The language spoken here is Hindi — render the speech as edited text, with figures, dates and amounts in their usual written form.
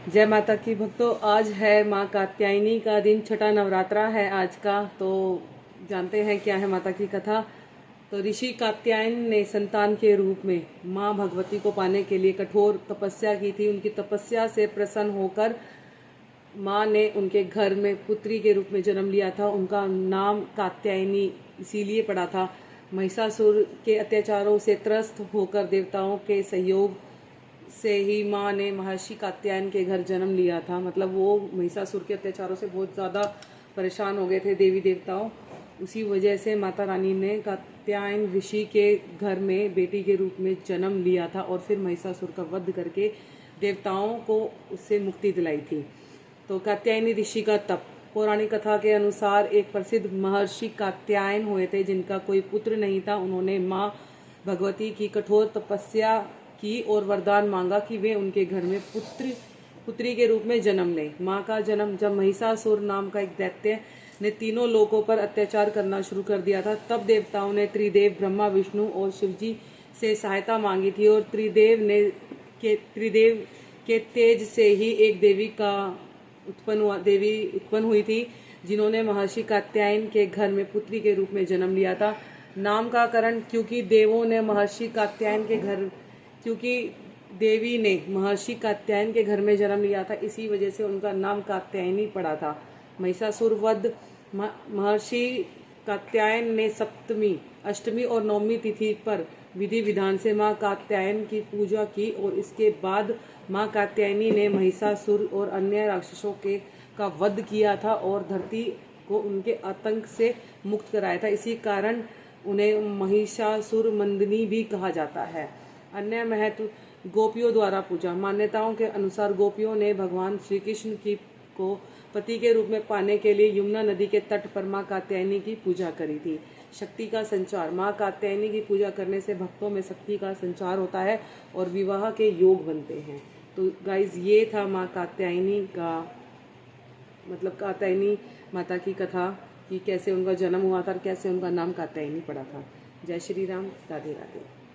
जय माता की भक्तों, आज है माँ कात्यायनी का दिन, छठा नवरात्रा है आज का। तो जानते हैं क्या है माता की कथा। तो ऋषि कात्यायन ने संतान के रूप में माँ भगवती को पाने के लिए कठोर तपस्या की थी। उनकी तपस्या से प्रसन्न होकर माँ ने उनके घर में पुत्री के रूप में जन्म लिया था। उनका नाम कात्यायनी इसीलिए पड़ा था। महिषासुर के अत्याचारों से त्रस्त होकर देवताओं के सहयोग से ही माँ ने महर्षि कात्यायन के घर जन्म लिया था। मतलब वो महिषासुर के अत्याचारों से बहुत ज़्यादा परेशान हो गए थे देवी देवताओं। उसी वजह से माता रानी ने कात्यायन ऋषि के घर में बेटी के रूप में जन्म लिया था और फिर महिषासुर का वध करके देवताओं को उससे मुक्ति दिलाई थी। तो कात्यायनी ऋषि का तप। पौराणिक कथा के अनुसार एक प्रसिद्ध महर्षि कात्यायन हुए थे जिनका कोई पुत्र नहीं था। उन्होंने माँ भगवती की कठोर तपस्या की और वरदान मांगा कि वे उनके घर में पुत्री के रूप में जन्म लें। माँ का जन्म जब महिषासुर नाम का एक दैत्य ने तीनों लोकों पर अत्याचार करना शुरू कर दिया था, तब देवताओं ने त्रिदेव ब्रह्मा विष्णु और शिवजी से सहायता मांगी थी और त्रिदेव के तेज से ही एक देवी उत्पन्न हुई थी जिन्होंने महर्षि कात्यायन के घर में पुत्री के रूप में जन्म लिया था। नाम का कारण क्योंकि देवी ने महर्षि कात्यायन के घर में जन्म लिया था, इसी वजह से उनका नाम कात्यायनी पड़ा था। महिषासुर वध। महर्षि कात्यायन ने सप्तमी, अष्टमी और नवमी तिथि पर विधि विधान से माँ कात्यायन की पूजा की और इसके बाद माँ कात्यायनी ने महिषासुर और अन्य राक्षसों का वध किया था और धरती को उनके आतंक से मुक्त कराया था। इसी कारण उन्हें महिषासुर मर्दिनी भी कहा जाता है। अन्य महत्व। गोपियों द्वारा पूजा। मान्यताओं के अनुसार गोपियों ने भगवान श्री कृष्ण को पति के रूप में पाने के लिए यमुना नदी के तट पर माँ कात्यायनी की पूजा करी थी। शक्ति का संचार। माँ कात्यायनी की पूजा करने से भक्तों में शक्ति का संचार होता है और विवाह के योग बनते हैं। तो गाइज, ये था माँ कात्यायनी का कात्यायनी माता की कथा कि कैसे उनका जन्म हुआ था और कैसे उनका नाम कात्यायनी पड़ा था। जय श्री राम, राधे राधे।